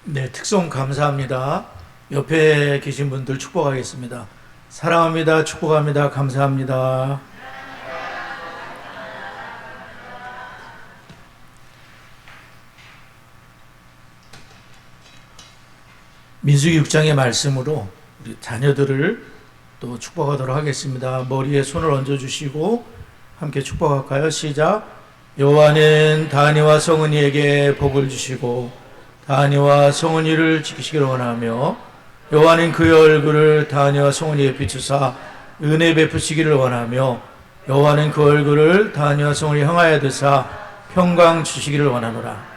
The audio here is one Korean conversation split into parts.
네, 특송 감사합니다. 옆에 계신 분들 축복하겠습니다. 사랑합니다. 축복합니다. 감사합니다. 민수기 6장의 말씀으로 우리 자녀들을 또 축복하도록 하겠습니다. 머리에 손을 얹어주시고 함께 축복할까요? 시작. 여호와는 다니와 성은이에게 복을 주시고 다니와 성은이를 지키시기를 원하며 여호와는 그의 얼굴을 다니와 성은이에 비추사 은혜 베푸시기를 원하며 여호와는 그 얼굴을 다니와 성은이에 향하여 드사 평강 주시기를 원하노라.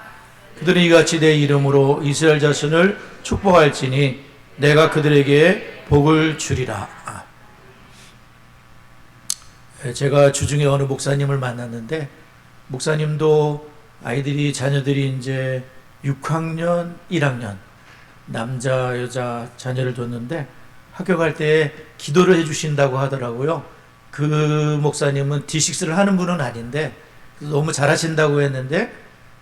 그들이 이같이 내 이름으로 이스라엘 자손을 축복할지니 내가 그들에게 복을 주리라. 제가 주중에 어느 목사님을 만났는데 목사님도 아이들이 자녀들이 이제 6학년, 1학년 남자 여자 자녀를 뒀는데 학교 갈 때 기도를 해주신다고 하더라고요. 그 목사님은 D6를 하는 분은 아닌데 너무 잘하신다고 했는데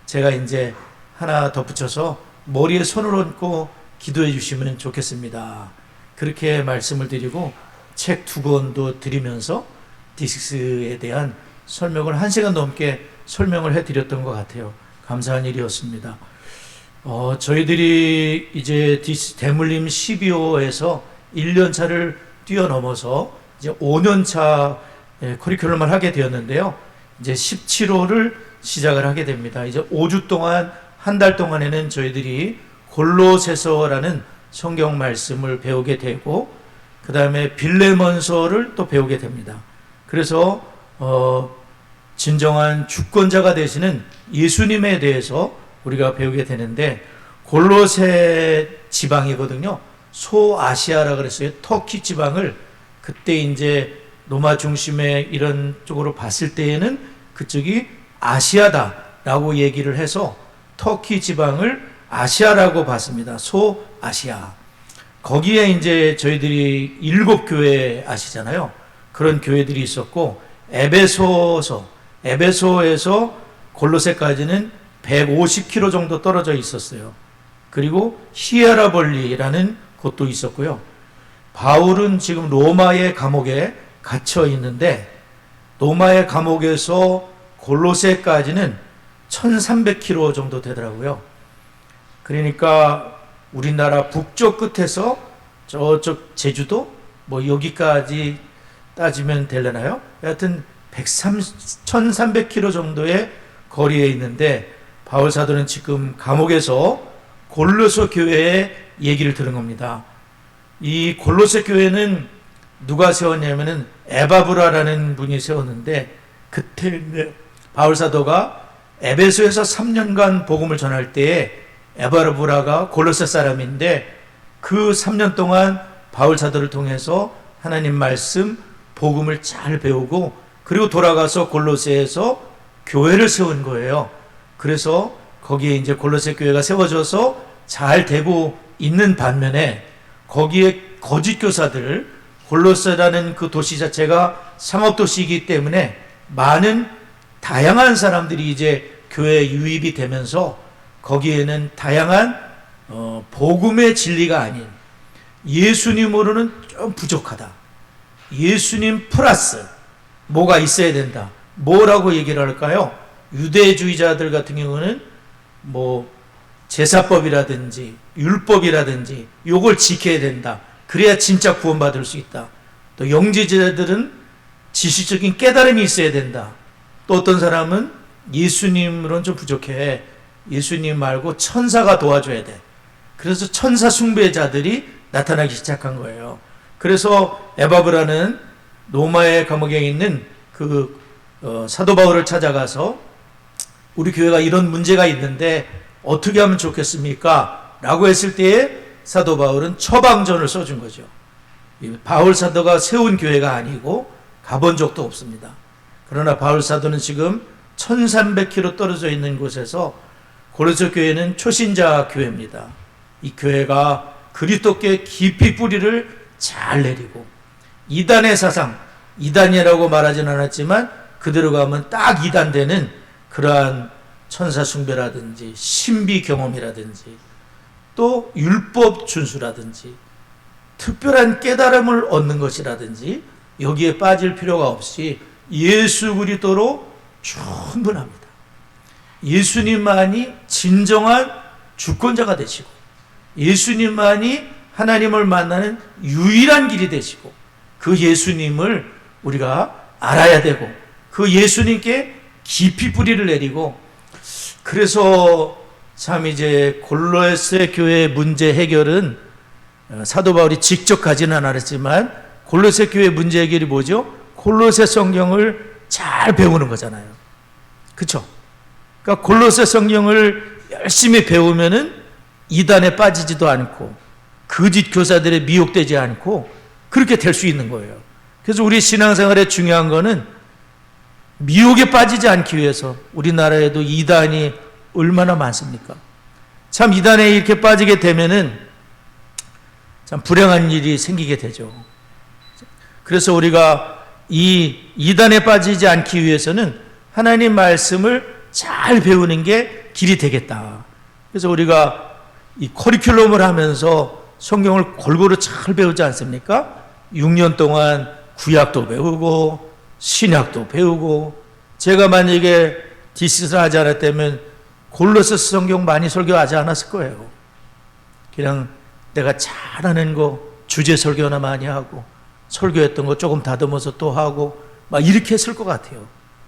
제가 이제 하나 덧붙여서 머리에 손을 얹고 기도해 주시면 좋겠습니다. 그렇게 말씀을 드리고 책 2권도 드리면서 D6에 대한 설명을 1시간 넘게 설명을 해드렸던 것 같아요. 감사한 일이었습니다. 저희들이 이제 대물림 12호에서 1년차를 뛰어넘어서 이제 5년차 커리큘럼을 하게 되었는데요. 이제 17호를 시작을 하게 됩니다. 이제 5주 동안, 한 달 동안에는 저희들이 골로새서라는 성경 말씀을 배우게 되고, 그 다음에 빌레몬서를 또 배우게 됩니다. 그래서 진정한 주권자가 되시는 예수님에 대해서 우리가 배우게 되는데, 골로새 지방이거든요. 소아시아라 그랬어요. 터키 지방을 그때 이제 로마 중심의 이런 쪽으로 봤을 때에는 그쪽이 아시아다라고 얘기를 해서 터키 지방을 아시아라고 봤습니다. 소아시아. 거기에 이제 저희들이 7교회 아시잖아요. 그런 교회들이 있었고, 에베소에서 골로새까지는 150km 정도 떨어져 있었어요. 그리고 히에라볼리라는 곳도 있었고요. 바울은 지금 로마의 감옥에 갇혀 있는데, 로마의 감옥에서 골로새까지는 1300km 정도 되더라고요. 그러니까 우리나라 북쪽 끝에서 저쪽 제주도 뭐 여기까지 따지면 되려나요? 하여튼 1300km 정도의 거리에 있는데, 바울 사도는 지금 감옥에서 골로새 교회의 얘기를 들은 겁니다. 이 골로새 교회는 누가 세웠냐면은 에바브라라는 분이 세웠는데, 그때 바울 사도가 에베소에서 3년간 복음을 전할 때에 에바브라가 골로새 사람인데, 그 3년 동안 바울 사도를 통해서 하나님 말씀, 복음을 잘 배우고, 그리고 돌아가서 골로새에서 교회를 세운 거예요. 그래서 거기에 이제 골로새 교회가 세워져서 잘 되고 있는 반면에, 거기에 거짓 교사들, 골로새라는 그 도시 자체가 상업도시이기 때문에 많은 다양한 사람들이 이제 교회에 유입이 되면서 거기에는 다양한 복음의 진리가 아닌 예수님으로는 좀 부족하다. 예수님 플러스 뭐가 있어야 된다. 뭐라고 얘기를 할까요? 유대주의자들 같은 경우는 뭐 제사법이라든지 율법이라든지 요걸 지켜야 된다. 그래야 진짜 구원받을 수 있다. 또 영지주의자들은 지식적인 깨달음이 있어야 된다. 또 어떤 사람은 예수님으로는 좀 부족해. 예수님 말고 천사가 도와줘야 돼. 그래서 천사 숭배자들이 나타나기 시작한 거예요. 그래서 에바브라는 로마의 감옥에 있는 그 사도 바울을 찾아가서 우리 교회가 이런 문제가 있는데 어떻게 하면 좋겠습니까? 라고 했을 때에 사도 바울은 처방전을 써준 거죠. 바울 사도가 세운 교회가 아니고 가본 적도 없습니다. 그러나 바울 사도는 지금 1300km 떨어져 있는 곳에서, 고린도 교회는 초신자 교회입니다. 이 교회가 그리스도께 깊이 뿌리를 잘 내리고, 이단의 사상, 이단이라고 말하진 않았지만 그대로 가면 딱 이단되는 그러한 천사 숭배라든지 신비 경험이라든지 또 율법 준수라든지 특별한 깨달음을 얻는 것이라든지 여기에 빠질 필요가 없이 예수 그리스도로 충분합니다. 예수님만이 진정한 주권자가 되시고 예수님만이 하나님을 만나는 유일한 길이 되시고 그 예수님을 우리가 알아야 되고 그 예수님께 깊이 뿌리를 내리고 그래서 참 이제 골로새 교회 문제 해결은 사도 바울이 직접 가지는 않았지만 골로새 교회 문제 해결이 뭐죠? 골로새 성경을 잘 배우는 거잖아요. 그렇죠? 그러니까 골로새 성경을 열심히 배우면은 이단에 빠지지도 않고 거짓 교사들에 미혹되지 않고 그렇게 될 수 있는 거예요. 그래서 우리 신앙생활에 중요한 거는 미혹에 빠지지 않기 위해서 우리나라에도 이단이 얼마나 많습니까? 참 이단에 이렇게 빠지게 되면은 참 불행한 일이 생기게 되죠. 그래서 우리가 이 이단에 빠지지 않기 위해서는 하나님 말씀을 잘 배우는 게 길이 되겠다. 그래서 우리가 이 커리큘럼을 하면서 성경을 골고루 잘 배우지 않습니까? 6년 동안 구약도 배우고 신약도 배우고 제가 만약에 디스를 하지 않았다면 골로새 성경 많이 설교하지 않았을 거예요. 그냥 내가 잘하는 거 주제 설교나 많이 하고 설교했던 거 조금 다듬어서 또 하고 막 이렇게 했을 것 같아요.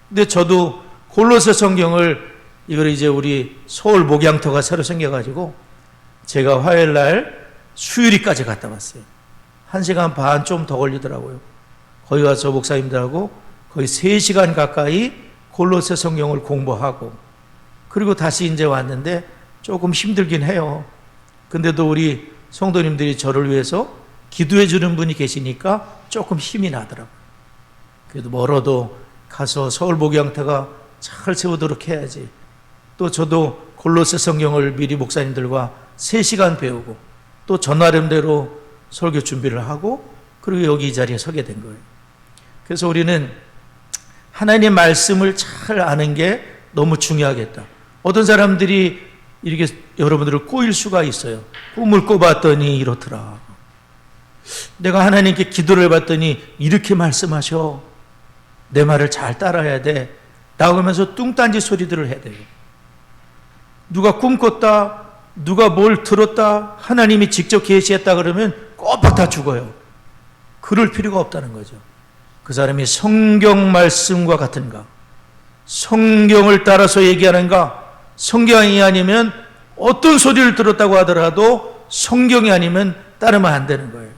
근데 저도 골로새 성경을 이걸 이제 우리 서울 목양터가 새로 생겨가지고 제가 화요일 날 수유리까지 갔다 왔어요. 1시간 반 좀 더 걸리더라고요. 거기 가서 목사님들하고 거의 3시간 가까이 골로새 성경을 공부하고 그리고 다시 이제 왔는데 조금 힘들긴 해요. 근데도 우리 성도님들이 저를 위해서 기도해 주는 분이 계시니까 조금 힘이 나더라고요. 그래도 멀어도 가서 서울 목양태가 잘 세우도록 해야지. 또 저도 골로새 성경을 미리 목사님들과 3시간 배우고 또 저 나름대로 설교 준비를 하고 그리고 여기 이 자리에 서게 된 거예요. 그래서 우리는 하나님의 말씀을 잘 아는 게 너무 중요하겠다. 어떤 사람들이 이렇게 여러분들을 꼬일 수가 있어요. 꿈을 꿔봤더니 이렇더라. 내가 하나님께 기도를 해봤더니 이렇게 말씀하셔. 내 말을 잘 따라야 돼. 나오면서 뚱딴지 소리들을 해야 돼요. 누가 꿈 꿨다, 누가 뭘 들었다, 하나님이 직접 계시했다 그러면 꼬박 다 죽어요. 그럴 필요가 없다는 거죠. 그 사람이 성경 말씀과 같은가, 성경을 따라서 얘기하는가, 성경이 아니면 어떤 소리를 들었다고 하더라도 성경이 아니면 따르면 안 되는 거예요.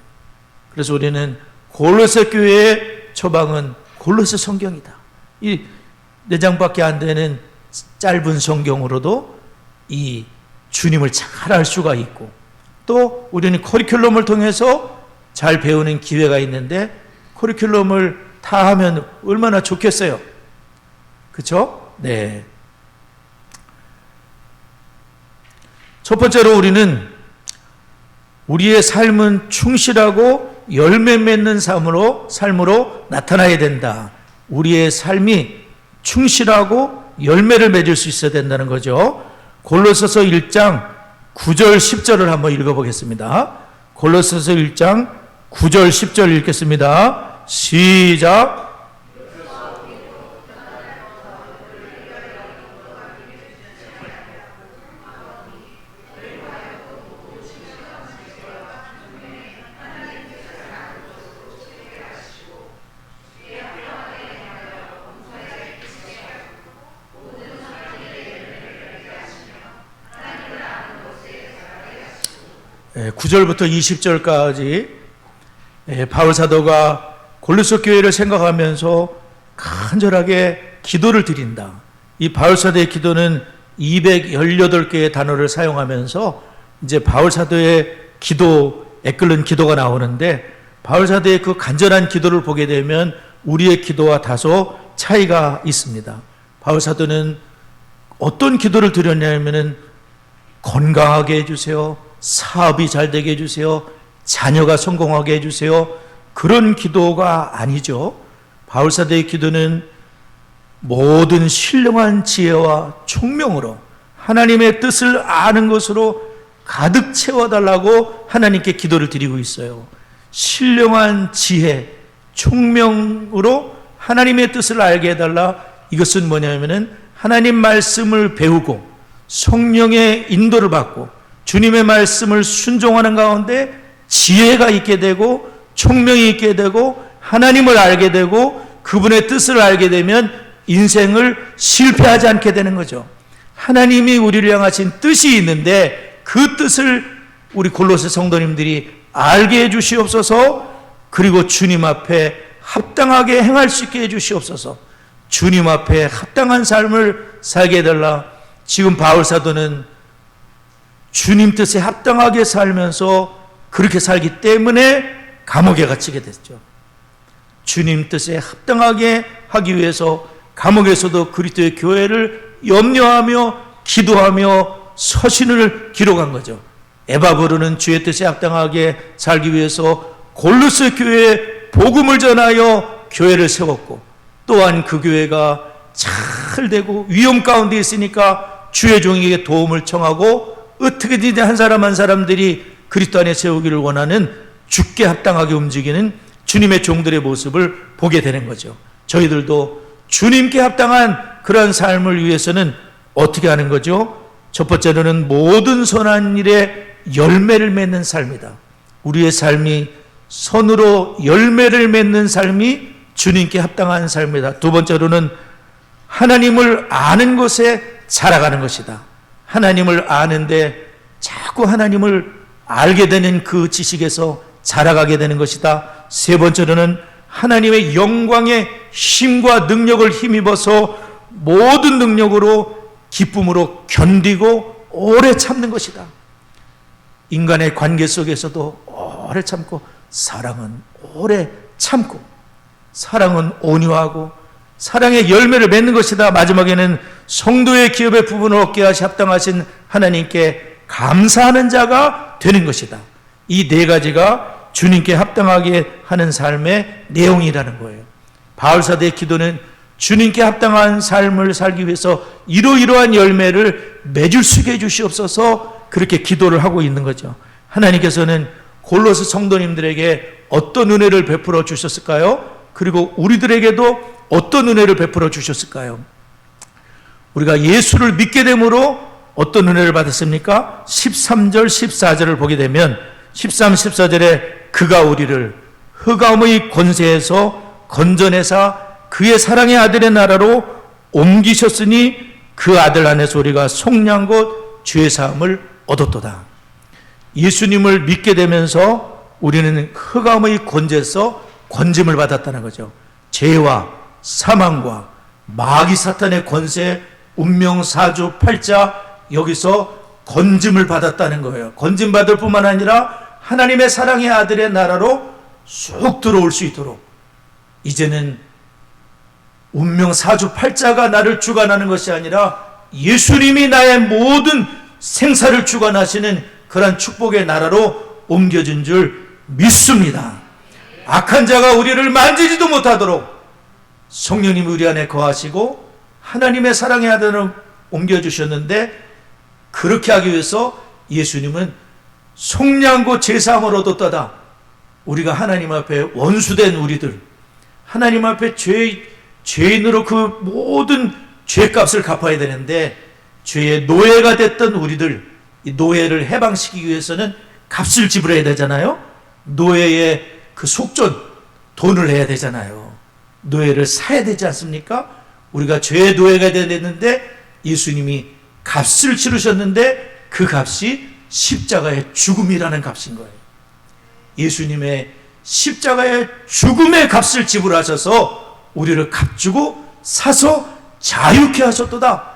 그래서 우리는 골로새 교회의 처방은 골로새 성경이다. 이 4장밖에 안 되는 짧은 성경으로도 이 주님을 잘 알 수가 있고 또 우리는 커리큘럼을 통해서 잘 배우는 기회가 있는데 커리큘럼을 다 하면 얼마나 좋겠어요. 그렇죠? 네. 첫 번째로 우리는 우리의 삶은 충실하고 열매 맺는 삶으로 나타나야 된다. 우리의 삶이 충실하고 열매를 맺을 수 있어야 된다는 거죠. 골로새서 1장 9절 10절을 한번 읽어보겠습니다. 골로새서 1장 9절 10절 읽겠습니다. 시작. 네, 9절부터 20절까지 바울 사도가 골로새 교회를 생각하면서 간절하게 기도를 드린다. 이 바울 사도의 기도는 218개의 단어를 사용하면서 이제 바울 사도의 기도, 애끓는 기도가 나오는데 바울 사도의 그 간절한 기도를 보게 되면 우리의 기도와 다소 차이가 있습니다. 바울 사도는 어떤 기도를 드렸냐면은 건강하게 해주세요. 사업이 잘 되게 해주세요. 자녀가 성공하게 해주세요. 그런 기도가 아니죠. 바울 사도의 기도는 모든 신령한 지혜와 총명으로 하나님의 뜻을 아는 것으로 가득 채워달라고 하나님께 기도를 드리고 있어요. 신령한 지혜, 총명으로 하나님의 뜻을 알게 해달라. 이것은 뭐냐면은 하나님 말씀을 배우고 성령의 인도를 받고 주님의 말씀을 순종하는 가운데 지혜가 있게 되고 총명이 있게 되고 하나님을 알게 되고 그분의 뜻을 알게 되면 인생을 실패하지 않게 되는 거죠. 하나님이 우리를 향하신 뜻이 있는데 그 뜻을 우리 골로새 성도님들이 알게 해주시옵소서. 그리고 주님 앞에 합당하게 행할 수 있게 해주시옵소서. 주님 앞에 합당한 삶을 살게 해달라. 지금 바울 사도는 주님 뜻에 합당하게 살면서 그렇게 살기 때문에 감옥에 갇히게 됐죠. 주님 뜻에 합당하게 하기 위해서 감옥에서도 그리스도의 교회를 염려하며 기도하며 서신을 기록한 거죠. 에바브로는 주의 뜻에 합당하게 살기 위해서 골로새 교회에 복음을 전하여 교회를 세웠고, 또한 그 교회가 잘 되고 위험 가운데 있으니까 주의 종에게 도움을 청하고 어떻게든 한 사람 한 사람들이 그리스도 안에 세우기를 원하는 주께 합당하게 움직이는 주님의 종들의 모습을 보게 되는 거죠. 저희들도 주님께 합당한 그런 삶을 위해서는 어떻게 하는 거죠? 첫 번째로는 모든 선한 일에 열매를 맺는 삶이다. 우리의 삶이 선으로 열매를 맺는 삶이 주님께 합당한 삶이다. 두 번째로는 하나님을 아는 것에 자라가는 것이다. 하나님을 아는데 자꾸 하나님을 알게 되는 그 지식에서 자라가게 되는 것이다. 세 번째로는 하나님의 영광의 힘과 능력을 힘입어서 모든 능력으로 기쁨으로 견디고 오래 참는 것이다. 인간의 관계 속에서도 오래 참고, 사랑은 오래 참고, 사랑은 온유하고 사랑의 열매를 맺는 것이다. 마지막에는 성도의 기업의 부분을 얻게 하시 합당하신 하나님께 감사하는 자가 되는 것이다. 이 네 가지가 주님께 합당하게 하는 삶의 내용이라는 거예요. 바울사도의 기도는 주님께 합당한 삶을 살기 위해서 이러이러한 열매를 맺을 수 있게 해주시옵소서, 그렇게 기도를 하고 있는 거죠. 하나님께서는 골로새 성도님들에게 어떤 은혜를 베풀어 주셨을까요? 그리고 우리들에게도 어떤 은혜를 베풀어 주셨을까요? 우리가 예수를 믿게 됨으로 어떤 은혜를 받았습니까? 13절 14절을 보게 되면 13, 14절에 그가 우리를 흑암의 권세에서 건져내사 그의 사랑의 아들의 나라로 옮기셨으니 그 아들 안에서 우리가 속량 곧 죄 사함을 얻었도다. 예수님을 믿게 되면서 우리는 흑암의 권세에서 건짐을 받았다는 거죠. 죄와 사망과 마귀 사탄의 권세, 운명 사주 팔자, 여기서 건짐을 받았다는 거예요. 건짐 받을 뿐만 아니라 하나님의 사랑의 아들의 나라로 쑥 들어올 수 있도록, 이제는 운명 사주 팔자가 나를 주관하는 것이 아니라 예수님이 나의 모든 생사를 주관하시는 그런 축복의 나라로 옮겨진 줄 믿습니다. 악한 자가 우리를 만지지도 못하도록 성령님이 우리 안에 거하시고 하나님의 사랑의 아들을 옮겨주셨는데, 그렇게 하기 위해서 예수님은 속량고 제사함을 얻었다다. 우리가 하나님 앞에 원수된 우리들, 하나님 앞에 죄인으로 그 모든 죄값을 갚아야 되는데, 죄의 노예가 됐던 우리들, 이 노예를 해방시키기 위해서는 값을 지불해야 되잖아요. 노예의 그 속전, 돈을 내야 되잖아요. 노예를 사야 되지 않습니까? 우리가 죄의 노예가 되야 되는데 예수님이 값을 치르셨는데 그 값이 십자가의 죽음이라는 값인 거예요. 예수님의 십자가의 죽음의 값을 지불하셔서 우리를 값주고 사서 자유케 하셨도다.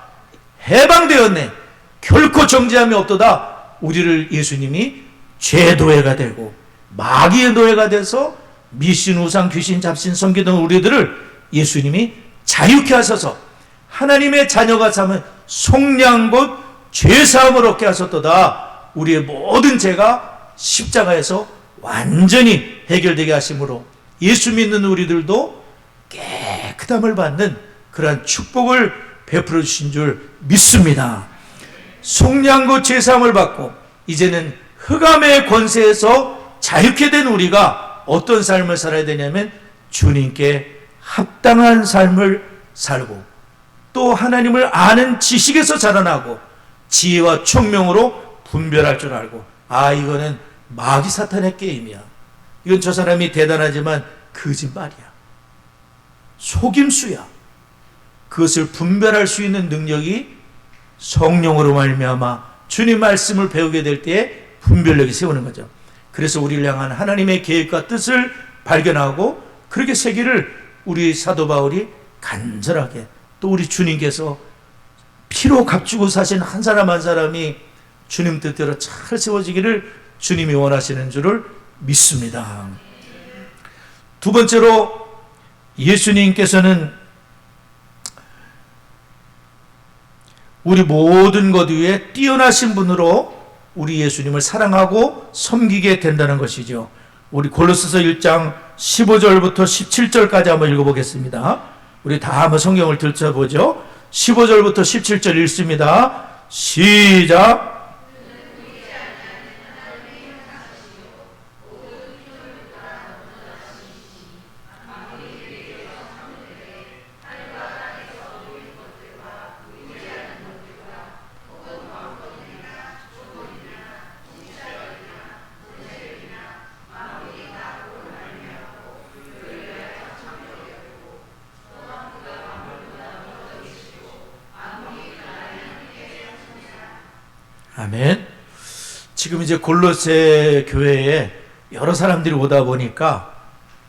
해방되었네. 결코 정죄함이 없도다. 우리를 예수님이 죄의 노예가 되고 마귀의 노예가 돼서 미신, 우상, 귀신, 잡신 섬기던 우리들을 예수님이 자유케 하셔서 하나님의 자녀가 삼은 속량 곧 죄사함을 얻게 하셨도다. 우리의 모든 죄가 십자가에서 완전히 해결되게 하심으로 예수 믿는 우리들도 깨끗함을 받는 그러한 축복을 베풀어 주신 줄 믿습니다. 속량 곧 죄사함을 받고 이제는 흑암의 권세에서 자유케 된 우리가 어떤 삶을 살아야 되냐면 주님께 합당한 삶을 살고 또 하나님을 아는 지식에서 자라나고 지혜와 총명으로 분별할 줄 알고, 이거는 마귀 사탄의 게임이야. 이건 저 사람이 대단하지만 거짓말이야. 속임수야. 그것을 분별할 수 있는 능력이 성령으로 말미암아 주님 말씀을 배우게 될 때에 분별력이 세우는 거죠. 그래서 우리를 향한 하나님의 계획과 뜻을 발견하고 그렇게 세기를 우리 사도 바울이 간절하게, 또 우리 주님께서 피로 값주고 사신 한 사람 한 사람이 주님 뜻대로 잘 세워지기를 주님이 원하시는 줄을 믿습니다. 두 번째로, 예수님께서는 우리 모든 것 위에 뛰어나신 분으로 우리 예수님을 사랑하고 섬기게 된다는 것이죠. 우리 골로새서 1장 15절부터 17절까지 한번 읽어보겠습니다. 우리 다 한번 성경을 들춰보죠. 15절부터 17절 읽습니다. 시작. 아멘. 지금 이제 골로새 교회에 여러 사람들이 오다 보니까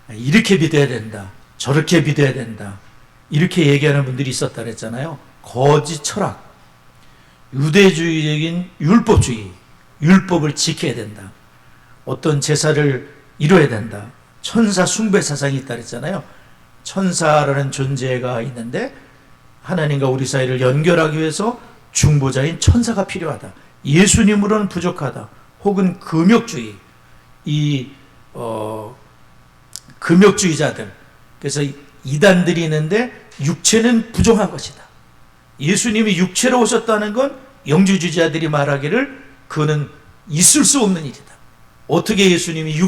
이렇게 믿어야 된다, 저렇게 믿어야 된다, 이렇게 얘기하는 분들이 있었다 그랬잖아요. 거짓 철학, 유대주의적인 율법주의, 율법을 지켜야 된다, 어떤 제사를 이뤄야 된다, 천사 숭배 사상이 있다 그랬잖아요. 천사라는 존재가 있는데 하나님과 우리 사이를 연결하기 위해서 중보자인 천사가 필요하다, 예수님으로는 부족하다, 혹은 금욕주의, 금욕주의자들, 그래서 이단들이 있는데 육체는 부정한 것이다, 예수님이 육체로 오셨다는 건 영주주의자들이 말하기를 그거는 있을 수 없는 일이다. 어떻게 예수님이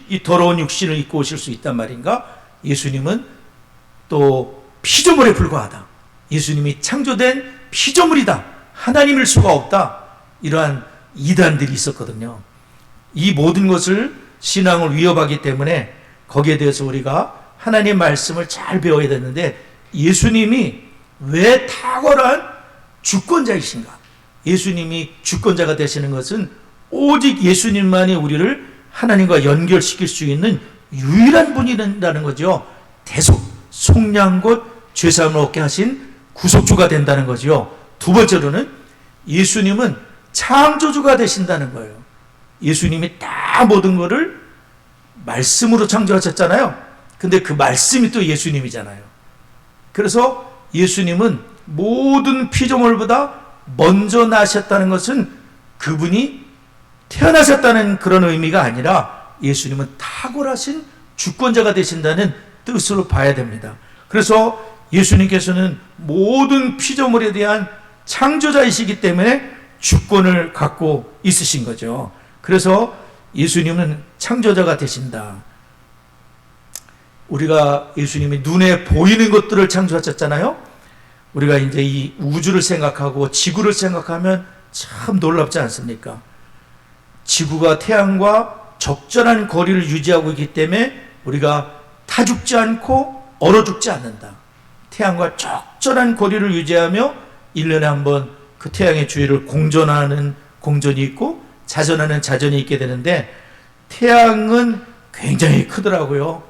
이 더러운 육신을 입고 오실 수 있단 말인가? 예수님은 또 피조물에 불과하다, 예수님이 창조된 피조물이다, 하나님일 수가 없다, 이러한 이단들이 있었거든요. 이 모든 것을 신앙을 위협하기 때문에 거기에 대해서 우리가 하나님의 말씀을 잘 배워야 되는데, 예수님이 왜 탁월한 주권자이신가? 예수님이 주권자가 되시는 것은 오직 예수님만이 우리를 하나님과 연결시킬 수 있는 유일한 분이라는 거죠. 대속, 속량 곧 죄사함을 얻게 하신 구속주가 된다는 거죠. 두 번째로는 예수님은 창조주가 되신다는 거예요. 예수님이 다 모든 것을 말씀으로 창조하셨잖아요. 근데 그 말씀이 또 예수님이잖아요. 그래서 예수님은 모든 피조물보다 먼저 나셨다는 것은 그분이 태어나셨다는 그런 의미가 아니라 예수님은 탁월하신 주권자가 되신다는 뜻으로 봐야 됩니다. 그래서 예수님께서는 모든 피조물에 대한 창조자이시기 때문에 주권을 갖고 있으신 거죠. 그래서 예수님은 창조자가 되신다. 우리가 예수님이 눈에 보이는 것들을 창조하셨잖아요. 우리가 이제 이 우주를 생각하고 지구를 생각하면 참 놀랍지 않습니까? 지구가 태양과 적절한 거리를 유지하고 있기 때문에 우리가 타 죽지 않고 얼어 죽지 않는다. 태양과 적절한 거리를 유지하며 1년에 한 번 그 태양의 주위를 공전하는 공전이 있고 자전하는 자전이 있게 되는데, 태양은 굉장히 크더라고요.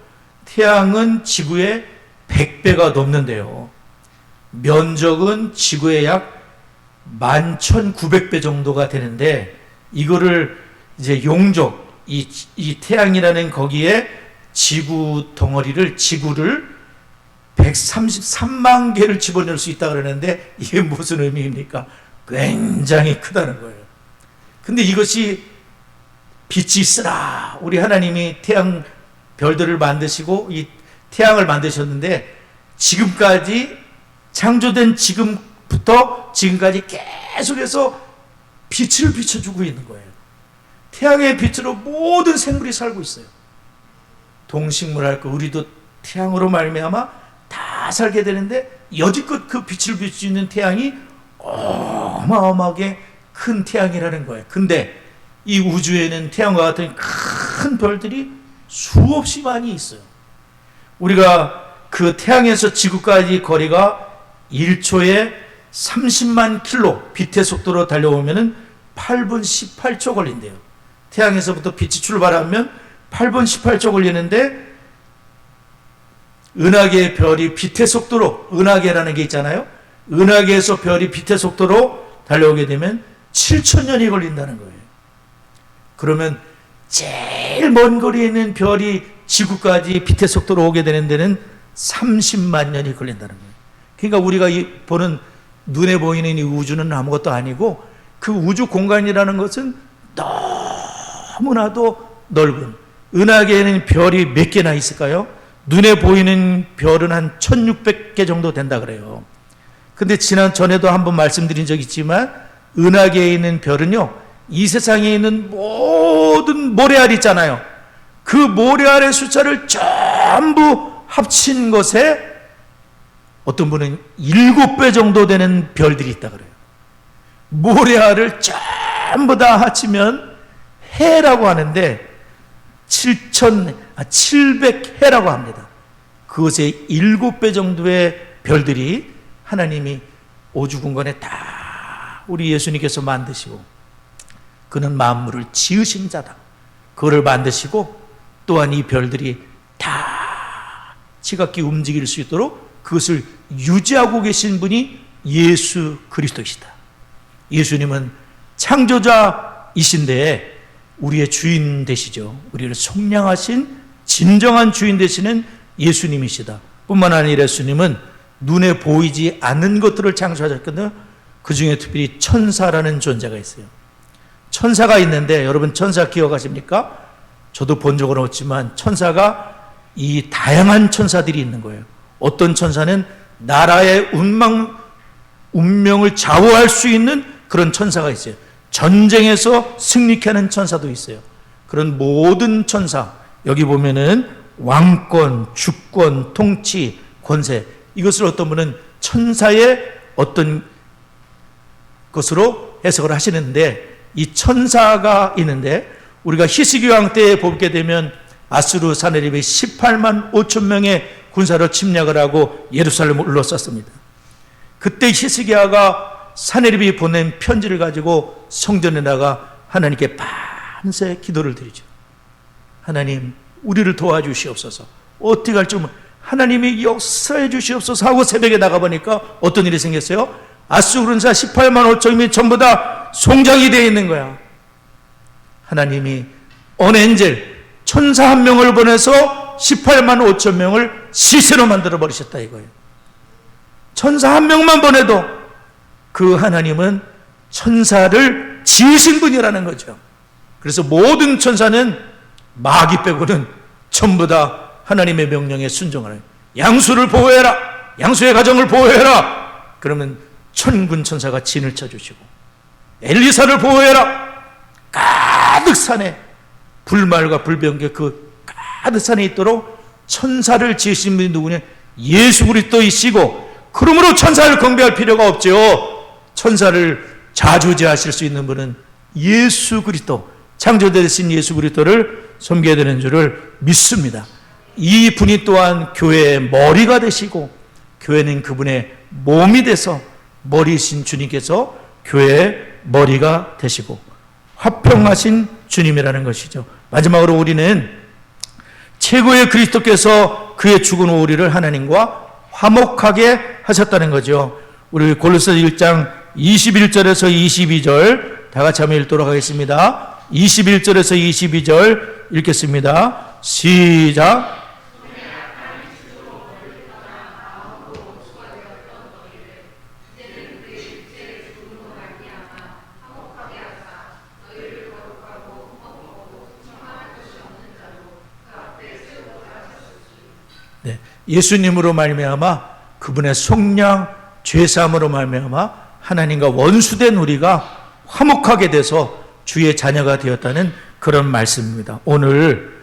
태양은 지구의 100배가 넘는데요. 면적은 지구의 약 11,900배 정도가 되는데, 이거를 이제 용적, 이 태양이라는 거기에 지구를 133만 개를 집어넣을 수 있다 그러는데, 이게 무슨 의미입니까? 굉장히 크다는 거예요. 근데 이것이 빛이 있으라, 우리 하나님이 태양 별들을 만드시고 이 태양을 만드셨는데, 지금까지 창조된 지금부터 지금까지 계속해서 빛을 비춰주고 있는 거예요. 태양의 빛으로 모든 생물이 살고 있어요. 동식물할 거 우리도 태양으로 말미암아 다 살게 되는데 여지껏 그 빛을 비추는 태양이 어마어마하게 큰 태양이라는 거예요. 근데 이 우주에는 태양과 같은 큰 별들이 수없이 많이 있어요. 우리가 그 태양에서 지구까지 거리가 1초에 30만 킬로 빛의 속도로 달려오면 8분 18초 걸린대요. 태양에서부터 빛이 출발하면 8분 18초 걸리는데 은하계의 별이 빛의 속도로, 은하계라는 게 있잖아요. 은하계에서 별이 빛의 속도로 달려오게 되면 7천년이 걸린다는 거예요. 그러면 제일 먼 거리에 있는 별이 지구까지 빛의 속도로 오게 되는 데는 30만 년이 걸린다는 거예요. 그러니까 우리가 보는 눈에 보이는 이 우주는 아무것도 아니고 그 우주 공간이라는 것은 너무나도 넓은, 은하계에는 별이 몇 개나 있을까요? 눈에 보이는 별은 한 1600개 정도 된다 그래요. 근데 전에도 한번 말씀드린 적이 있지만 은하계에 있는 별은요, 이 세상에 있는 모든 모래알 있잖아요. 그 모래알의 숫자를 전부 합친 것에 어떤 분은 7배 정도 되는 별들이 있다 그래요. 모래알을 전부 다 합치면 해라고 하는데 700해라고 합니다. 그것의 7배 정도의 별들이 하나님이 오주공간에 다 우리 예수님께서 만드시고, 그는 만물을 지으신 자다. 그거를 만드시고 또한 이 별들이 다 지각기 움직일 수 있도록 그것을 유지하고 계신 분이 예수 그리스도이시다. 예수님은 창조자이신데 우리의 주인 되시죠. 우리를 속량하신 진정한 주인 되시는 예수님이시다. 뿐만 아니라 예수님은 눈에 보이지 않는 것들을 창조하셨거든요. 그 중에 특별히 천사라는 존재가 있어요. 천사가 있는데 여러분 천사 기억하십니까? 저도 본 적은 없지만 천사가 이 다양한 천사들이 있는 거예요. 어떤 천사는 나라의 운명을 좌우할 수 있는 그런 천사가 있어요. 전쟁에서 승리케 하는 천사도 있어요. 그런 모든 천사, 여기 보면은 왕권, 주권, 통치, 권세, 이것을 어떤 분은 천사의 어떤 것으로 해석을 하시는데, 이 천사가 있는데 우리가 히스기 왕 때에 보게 되면 아수르 사내립이 18만 5천 명의 군사로 침략을 하고 예루살렘을 둘러쌌습니다. 그때 히스기야가 사내립이 보낸 편지를 가지고 성전에 나가 하나님께 밤새 기도를 드리죠. 하나님, 우리를 도와주시옵소서. 어떻게 할지 모르, 하나님이 역사해 주시옵소서 하고 새벽에 나가보니까 어떤 일이 생겼어요? 아수르 군사 18만 5천이 전부 다 송장이 되어 있는 거야. 하나님이 언엔젤 천사 한 명을 보내서 18만 5천 명을 시체로 만들어 버리셨다 이거예요. 천사 한 명만 보내도 그 하나님은 천사를 지으신 분이라는 거죠. 그래서 모든 천사는 마귀 빼고는 전부 다 하나님의 명령에 순종하는, 양수를 보호해라, 양수의 가정을 보호해라, 그러면 천군 천사가 진을 쳐주시고, 엘리사를 보호해라, 가득 산에 불말과 불병게 그 가득 산에 있도록 천사를 지으신 분이 누구냐? 예수 그리스도이시고, 그러므로 천사를 경배할 필요가 없죠. 천사를 좌주지하실 수 있는 분은 예수 그리스도, 창조되신 예수 그리스도를 섬겨야 되는 줄을 믿습니다. 이 분이 또한 교회의 머리가 되시고, 교회는 그분의 몸이 돼서 머리이신 주님께서 교회의 머리가 되시고 화평하신 주님이라는 것이죠. 마지막으로 우리는 최고의 그리스도께서 그의 죽은 우리를 하나님과 화목하게 하셨다는 거죠. 우리 골로새 1장 21절에서 22절 다 같이 한번 읽도록 하겠습니다. 21절에서 22절 읽겠습니다. 시작. 네, 예수님으로 말미암아 그분의 속량 죄사함으로 말미암아 하나님과 원수된 우리가 화목하게 돼서 주의 자녀가 되었다는 그런 말씀입니다. 오늘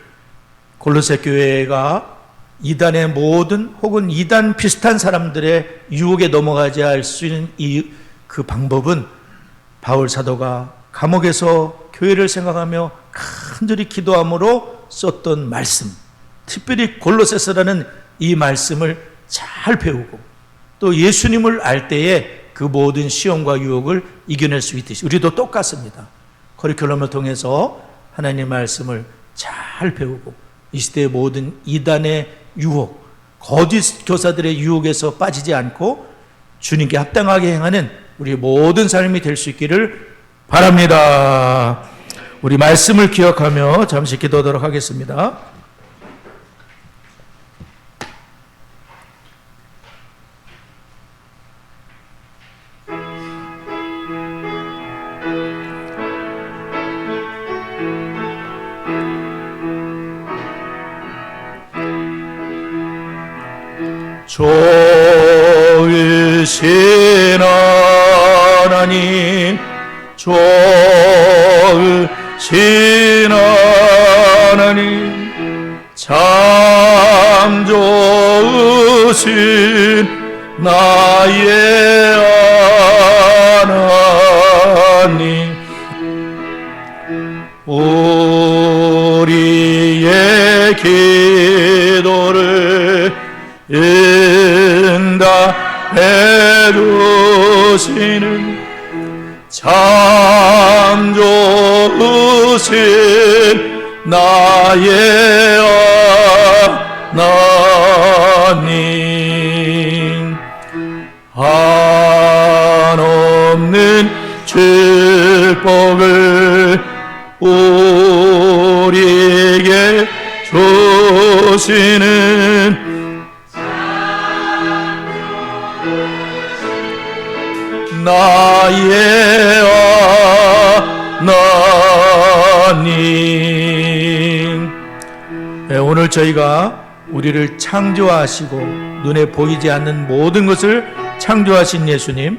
골로새 교회가 이단의 모든 혹은 이단 비슷한 사람들의 유혹에 넘어가지 할 수 있는 그 방법은 바울 사도가 감옥에서 교회를 생각하며 간절히 기도함으로 썼던 말씀, 특별히 골로새서라는 이 말씀을 잘 배우고 또 예수님을 알 때에 그 모든 시험과 유혹을 이겨낼 수 있듯이 우리도 똑같습니다. 커리큘럼을 통해서 하나님의 말씀을 잘 배우고 이 시대의 모든 이단의 유혹, 거짓 교사들의 유혹에서 빠지지 않고 주님께 합당하게 행하는 우리 모든 삶이 될 수 있기를 바랍니다. 우리 말씀을 기억하며 잠시 기도하도록 하겠습니다. 좋으신 하나님, 좋으신 하나님, 참 좋으신 나의 하나님, 우리의 기도를 응답해 주시는 참 좋으신 나의 하나님, 한없는 축복을 우리에게 주시는 나의 하나님. 오늘 저희가 우리를 창조하시고 눈에 보이지 않는 모든 것을 창조하신 예수님,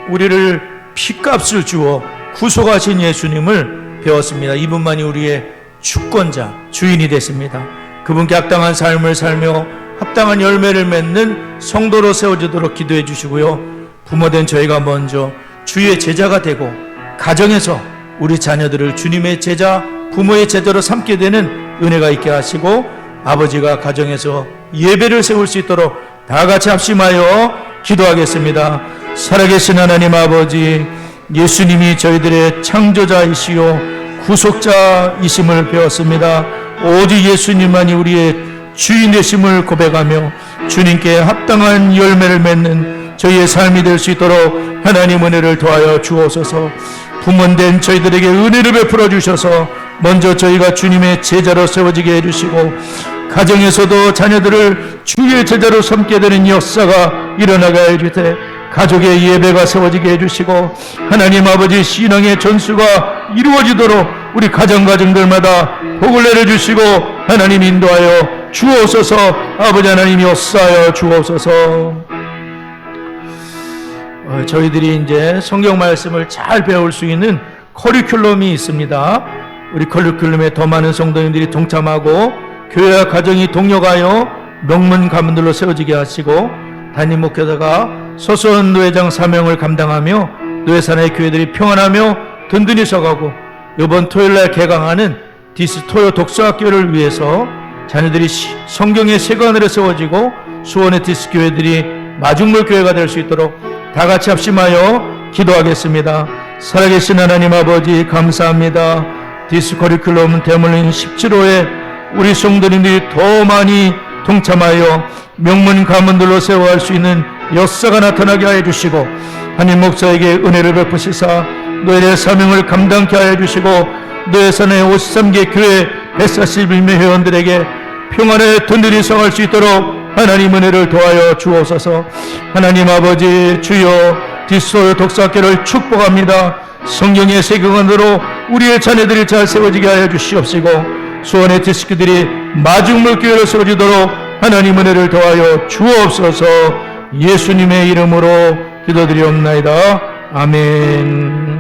우리를 피값을 주어 구속하신 예수님을 배웠습니다. 이분만이 우리의 주권자, 주인이 됐습니다. 그분께 합당한 삶을 살며 합당한 열매를 맺는 성도로 세워지도록 기도해 주시고요. 부모된 저희가 먼저 주의 제자가 되고 가정에서 우리 자녀들을 주님의 제자, 부모의 제자로 삼게 되는 은혜가 있게 하시고 아버지가 가정에서 예배를 세울 수 있도록 다 같이 합심하여 기도하겠습니다. 살아계신 하나님 아버지, 예수님이 저희들의 창조자이시요 구속자이심을 배웠습니다. 오직 예수님만이 우리의 주인 되심을 고백하며 주님께 합당한 열매를 맺는 저희의 삶이 될 수 있도록 하나님 은혜를 더하여 주옵소서. 부모된 저희들에게 은혜를 베풀어 주셔서 먼저 저희가 주님의 제자로 세워지게 해주시고 가정에서도 자녀들을 주의 제자로 삼게 되는 역사가 일어나게 해주되 가족의 예배가 세워지게 해주시고 하나님 아버지 신앙의 전수가 이루어지도록 우리 가정들마다 복을 내려주시고 하나님 인도하여 주옵소서. 아버지 하나님이 역사하여 주옵소서. 저희들이 이제 성경 말씀을 잘 배울 수 있는 커리큘럼이 있습니다. 우리 커리큘럼에 더 많은 성도님들이 동참하고 교회와 가정이 동력하여 명문 가문들로 세워지게 하시고 담임 목회자가 소선 노회장 사명을 감당하며 노회산의 교회들이 평안하며 든든히 서가고 이번 토요일날 개강하는 디스토요 독서학교를 위해서 자녀들이 성경의 세관으로 세워지고 수원의 디스교회들이 마중물 교회가 될 수 있도록 다 같이 합심하여 기도하겠습니다. 살아계신 하나님 아버지 감사합니다. 디스 커리큘럼 대물림 17호에 우리 성도님들이 더 많이 동참하여 명문 가문들로 세워갈 수 있는 역사가 나타나게 하여 주시고 한임 목사에게 은혜를 베푸시사 노예의 사명을 감당케 하여 주시고 노예산의 53개 교회 141명 회원들에게 평안에 든든히 서갈 수 있도록 하나님 은혜를 도하여 주옵소서. 하나님 아버지 주여 디스토요 독서학교를 축복합니다. 성경의 세계관으로 우리의 자녀들이 잘 세워지게 하여 주시옵시고 수원의 디스크들이 마중물 교회로 세워지도록 하나님 은혜를 도하여 주옵소서. 예수님의 이름으로 기도드리옵나이다. 아멘.